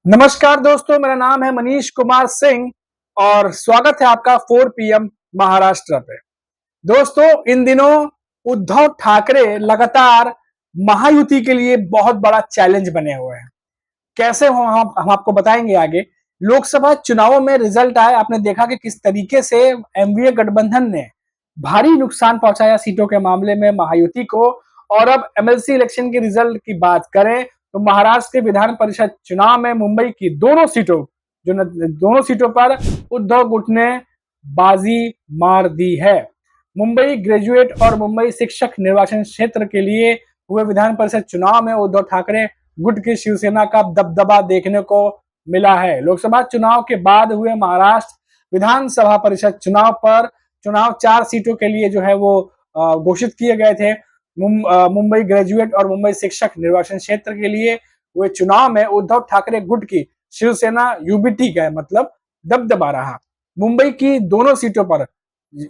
नमस्कार दोस्तों, मेरा नाम है मनीष कुमार सिंह और स्वागत है आपका 4 पीएम महाराष्ट्र पे। दोस्तों, इन दिनों उद्धव ठाकरे लगातार महायुति के लिए बहुत बड़ा चैलेंज बने हुए हैं। कैसे हो हम आपको बताएंगे आगे। लोकसभा चुनावों में रिजल्ट आए, आपने देखा कि किस तरीके से एमवीए गठबंधन ने भारी नुकसान पहुंचाया सीटों के मामले में महायुति को। और अब एमएलसी इलेक्शन के रिजल्ट की बात करें तो महाराष्ट्र के विधान परिषद चुनाव में मुंबई की दोनों सीटों पर उद्धव गुट ने बाजी मार दी है। मुंबई ग्रेजुएट और मुंबई शिक्षक निर्वाचन क्षेत्र के लिए हुए विधान परिषद चुनाव में उद्धव ठाकरे गुट की शिवसेना का दबदबा देखने को मिला है। लोकसभा चुनाव के बाद हुए महाराष्ट्र विधानसभा परिषद चुनाव 4 सीटों के लिए जो है वो घोषित किए गए थे। मुंबई ग्रेजुएट और मुंबई शिक्षक निर्वाचन क्षेत्र के लिए हुए चुनाव में उद्धव ठाकरे गुट की शिवसेना यूबीटी का मतलब दबदबा रहा। मुंबई की दोनों सीटों पर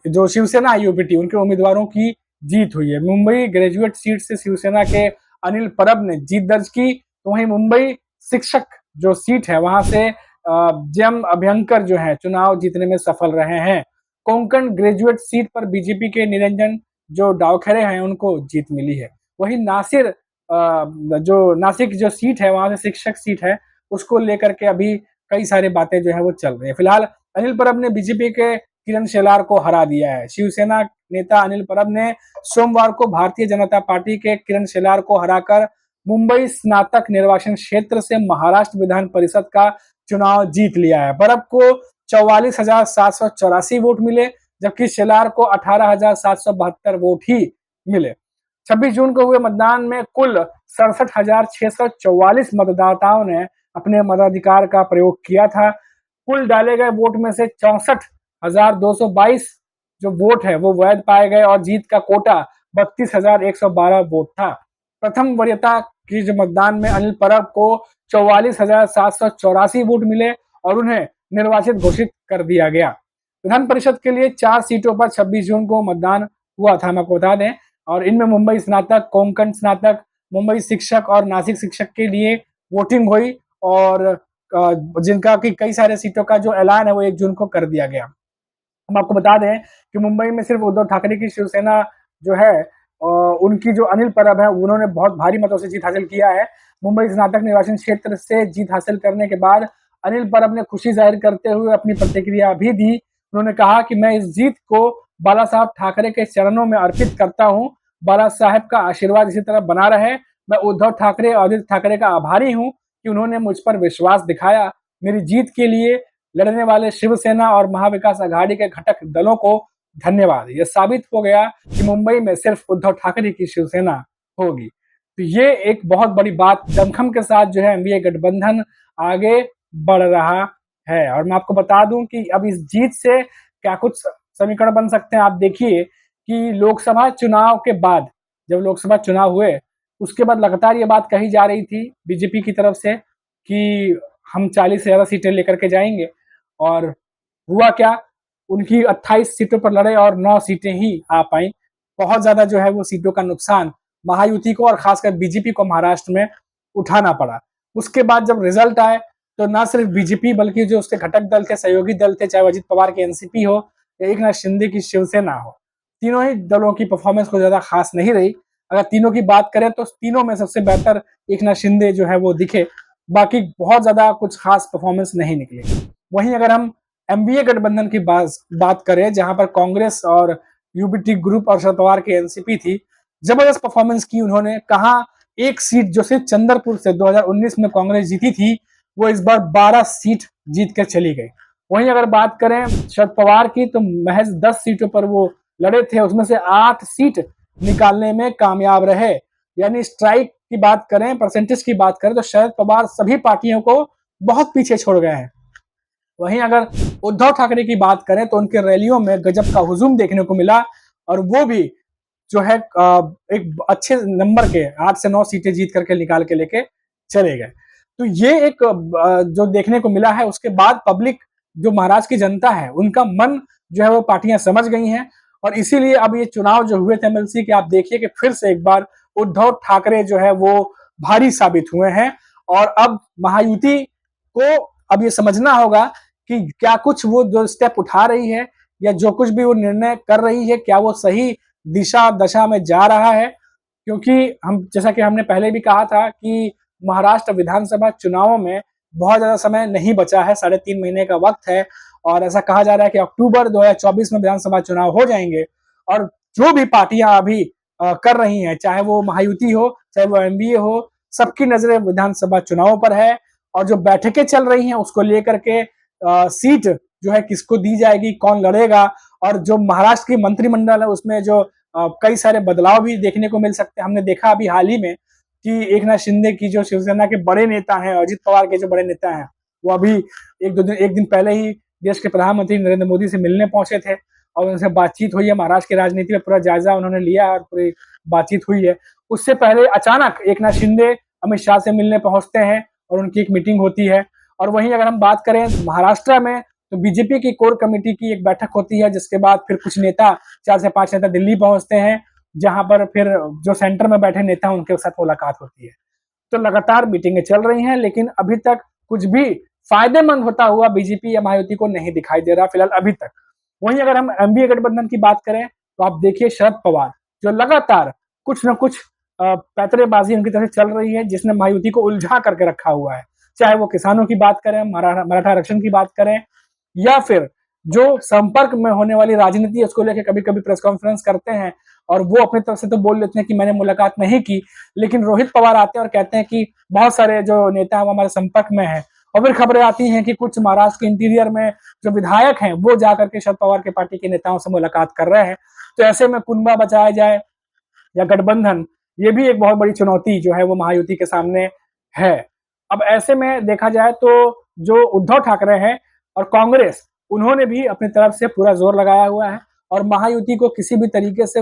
जो शिवसेना यूबीटी उनके उम्मीदवारों की जीत हुई है। मुंबई ग्रेजुएट सीट से शिवसेना के अनिल परब ने जीत दर्ज की, तो वहीं मुंबई शिक्षक जो सीट है वहां से जयम अभ्यंकर जो है चुनाव जीतने में सफल रहे हैं। कोंकण ग्रेजुएट सीट पर बीजेपी के निरंजन जो डावखरे हैं उनको जीत मिली है। वहीं नासिक जो सीट है वहां से शिक्षक सीट है, उसको लेकर के अभी कई सारी बातें जो है वो चल रही है। फिलहाल अनिल परब ने बीजेपी के किरण शेलार को हरा दिया है। शिवसेना नेता अनिल परब ने सोमवार को भारतीय जनता पार्टी के किरण शेलार को हराकर मुंबई स्नातक निर्वाचन क्षेत्र से महाराष्ट्र विधान परिषद का चुनाव जीत लिया है। परब को 44,784 वोट मिले, जबकि शेलार को 18,772 वोट ही मिले। 26 जून को हुए मतदान में कुल 67,644 मतदाताओं ने अपने मताधिकार का प्रयोग किया था। कुल डाले गए वोट में से 64,222 जो वोट है वो वैध पाए गए और जीत का कोटा 32,112 वोट था। प्रथम वरीयता की जो मतदान में अनिल परब को 44,784 वोट मिले और उन्हें निर्वाचित घोषित कर दिया गया। विधान परिषद के लिए 4 सीटों पर 26 जून को मतदान हुआ था, हम आपको बता दें, और इनमें मुंबई स्नातक, कोंकण स्नातक, मुंबई शिक्षक और नासिक शिक्षक के लिए वोटिंग हुई और जिनका कि कई सारे सीटों का जो ऐलान है वो 1 जून को कर दिया गया। हम आपको बता दें कि मुंबई में सिर्फ उद्धव ठाकरे की शिवसेना जो है उनकी जो अनिल परब है उन्होंने बहुत भारी मतों से जीत हासिल किया है। मुंबई स्नातक निर्वाचन क्षेत्र से जीत हासिल करने के बाद अनिल परब ने खुशी जाहिर करते हुए अपनी प्रतिक्रिया भी दी। उन्होंने कहा कि मैं इस जीत को बाला साहब ठाकरे के चरणों में अर्पित करता हूं। बाला साहब का आशीर्वाद इसी तरह बना रहे। मैं उद्धव ठाकरे और आदित्य ठाकरे का आभारी हूं कि उन्होंने मुझ पर विश्वास दिखाया। मेरी जीत के लिए लड़ने वाले शिवसेना और महाविकास आघाड़ी के घटक दलों को धन्यवाद। यह साबित हो गया कि मुंबई में सिर्फ उद्धव ठाकरे की शिवसेना होगी। तो ये एक बहुत बड़ी बात, दमखम के साथ जो है एनडीए गठबंधन आगे बढ़ रहा है। और मैं आपको बता दूं कि अब इस जीत से क्या कुछ समीकरण बन सकते हैं। आप देखिए कि लोकसभा चुनाव के बाद, जब लोकसभा चुनाव हुए उसके बाद लगातार ये बात कही जा रही थी बीजेपी की तरफ से कि हम 40 से ज्यादा सीटें लेकर के जाएंगे, और हुआ क्या, उनकी 28 सीटों पर लड़े और 9 सीटें ही आ पाई। बहुत ज्यादा जो है वो सीटों का नुकसान महायुति को और खासकर बीजेपी को महाराष्ट्र में उठाना पड़ा। उसके बाद जब रिजल्ट आए तो ना सिर्फ बीजेपी बल्कि जो उसके घटक दल थे, सहयोगी दल थे, चाहे अजित पवार की एनसीपी हो या एकनाथ शिंदे की शिवसेना हो, तीनों ही दलों की परफॉर्मेंस को ज्यादा खास नहीं रही। अगर तीनों की बात करें तो तीनों में सबसे बेहतर एकनाथ शिंदे जो है वो दिखे, बाकी बहुत ज्यादा कुछ खास परफॉर्मेंस नहीं निकली। वहीं अगर हम एमबीए गठबंधन की बात करें, जहां पर कांग्रेस और यूबीटी ग्रुप और शरद पवार की एनसीपी थी, जबरदस्त परफॉर्मेंस की उन्होंने। कहा एक सीट जो सिर्फ चंद्रपुर से 2019 में कांग्रेस जीती थी, वो इस बार 12 सीट जीत कर चली गई। वहीं अगर बात करें शरद पवार की, तो महज 10 सीटों पर वो लड़े थे, उसमें से 8 सीट निकालने में कामयाब रहे। यानी स्ट्राइक की बात करें, परसेंटेज की बात करें, तो शरद पवार सभी पार्टियों को बहुत पीछे छोड़ गए हैं। वहीं अगर उद्धव ठाकरे की बात करें तो उनके रैलियों में गजब का हुजूम देखने को मिला, और वो भी जो है एक अच्छे नंबर के 8 से 9 सीटें जीत करके निकाल के लेके चले गए। तो ये एक जो देखने को मिला है। उसके बाद पब्लिक, जो महाराष्ट्र की जनता है, उनका मन जो है वो पार्टियां समझ गई हैं, और इसीलिए अब ये चुनाव जो हुए थे एमएलसी के, आप देखिए कि फिर से एक बार उद्धव ठाकरे जो है वो भारी साबित हुए हैं। और अब महायुति को अब ये समझना होगा कि क्या कुछ वो जो स्टेप उठा रही है या जो कुछ भी वो निर्णय कर रही है, क्या वो सही दिशा दशा में जा रहा है। क्योंकि हम, जैसा कि हमने पहले भी कहा था कि महाराष्ट्र विधानसभा चुनावों में बहुत ज्यादा समय नहीं बचा है, 3.5 महीने का वक्त है, और ऐसा कहा जा रहा है कि अक्टूबर 2024 में विधानसभा चुनाव हो जाएंगे। और जो भी पार्टियां अभी कर रही हैं, चाहे वो महायुति हो, चाहे वो एनडीए हो, सबकी नजरें विधानसभा चुनाव पर है। और जो बैठकें चल रही हैं उसको लेकर के सीट जो है किसको दी जाएगी, कौन लड़ेगा, और जो महाराष्ट्र की मंत्रिमंडल है उसमें जो कई सारे बदलाव भी देखने को मिल सकते हैं। हमने देखा अभी हाल ही में कि एकनाथ शिंदे की जो शिवसेना के बड़े नेता हैं, अजित पवार के जो बड़े नेता हैं, वो अभी एक दिन पहले ही देश के प्रधानमंत्री नरेंद्र मोदी से मिलने पहुंचे थे और उनसे बातचीत हुई है। महाराष्ट्र की राजनीति में पूरा जायजा उन्होंने लिया और पूरी बातचीत हुई है। उससे पहले अचानक एकनाथ शिंदे अमित शाह से मिलने पहुंचते हैं और उनकी एक मीटिंग होती है। और वहीं अगर हम बात करें महाराष्ट्र में, तो बीजेपी की कोर कमेटी की एक बैठक होती है, जिसके बाद फिर कुछ नेता, 4 से 5 नेता दिल्ली पहुंचते हैं, जहां पर फिर जो सेंटर में बैठे नेता उनके साथ मुलाकात होती है। तो लगातार मीटिंगें चल रही हैं, लेकिन अभी तक कुछ भी फायदेमंद होता हुआ बीजेपी या महायुति को नहीं दिखाई दे रहा फिलहाल अभी तक। वहीं अगर हम एमबीए गठबंधन की बात करें, तो आप देखिए शरद पवार जो लगातार कुछ न कुछ पैतरेबाजी उनकी तरफ चल रही है, जिसने महायुति को उलझा करके रखा हुआ है। चाहे वो किसानों की बात करें, मराठा आरक्षण की बात करें, या फिर जो संपर्क में होने वाली राजनीति है उसको लेकर कभी कभी प्रेस कॉन्फ्रेंस करते हैं और वो अपनी तरफ से तो बोल लेते हैं कि मैंने मुलाकात नहीं की, लेकिन रोहित पवार आते हैं और कहते हैं कि बहुत सारे जो नेता हैं वो हमारे संपर्क में है। और फिर खबरें आती हैं कि कुछ महाराष्ट्र के इंटीरियर में जो विधायक हैं वो जाकर के शरद पवार के पार्टी के नेताओं से मुलाकात कर रहे हैं। तो ऐसे में कुनबा बचाया जाए या गठबंधन, ये भी एक बहुत बड़ी चुनौती जो है वो महायुति के सामने है। अब ऐसे में देखा जाए तो जो उद्धव ठाकरे हैं और कांग्रेस, उन्होंने भी अपनी तरफ से पूरा जोर लगाया हुआ है और महायुति को किसी भी तरीके से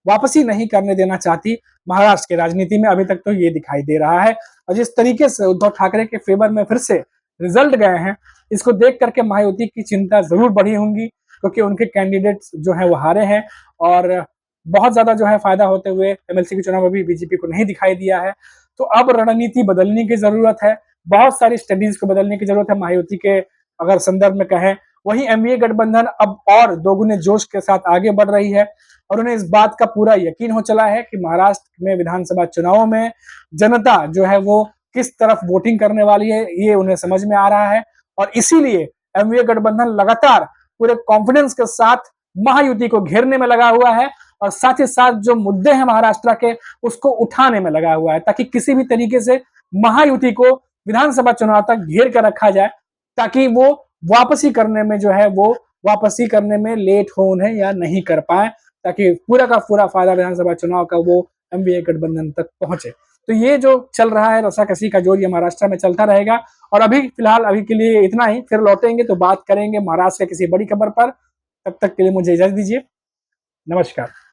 वापसी नहीं करने देना चाहती महाराष्ट्र की राजनीति में। अभी तक तो ये दिखाई दे रहा है। और जिस तरीके से उद्धव ठाकरे के फेवर में फिर से रिजल्ट गए हैं, इसको देख करके महायुति की चिंता जरूर बढ़ी होंगी, क्योंकि उनके कैंडिडेट्स जो है वो हारे हैं और बहुत ज्यादा जो है फायदा होते हुए एमएलसी के चुनाव में भी बीजेपी को नहीं दिखाई दिया है। तो अब रणनीति बदलने की जरूरत है, बहुत सारी स्टडीज को बदलने की जरूरत है महायुति के अगर संदर्भ में कहें। वहीं एमवीए गठबंधन अब और दोगुने जोश के साथ आगे बढ़ रही है और उन्हें इस बात का पूरा यकीन हो चला है कि महाराष्ट्र में विधानसभा चुनावों में जनता जो है वो किस तरफ वोटिंग करने वाली है, ये उन्हें समझ में आ रहा है। और इसीलिए एमवीए गठबंधन लगातार पूरे कॉन्फिडेंस के साथ महायुति को घेरने में लगा हुआ है और साथ ही साथ जो मुद्दे हैं महाराष्ट्र के उसको उठाने में लगा हुआ है, ताकि किसी भी तरीके से महायुति को विधानसभा चुनाव तक घेर कर रखा जाए, ताकि वो वापसी करने में जो है वो वापसी करने में लेट हो उन्हें या नहीं कर पाए, ताकि पूरा का पूरा फायदा विधानसभा चुनाव का वो एमवीए गठबंधन तक पहुंचे। तो ये जो चल रहा है रस्साकसी का जोर, ये महाराष्ट्र में चलता रहेगा। और अभी फिलहाल अभी के लिए इतना ही, फिर लौटेंगे तो बात करेंगे महाराष्ट्र के किसी बड़ी खबर पर। तब तक के लिए मुझे इजाजत दीजिए। नमस्कार।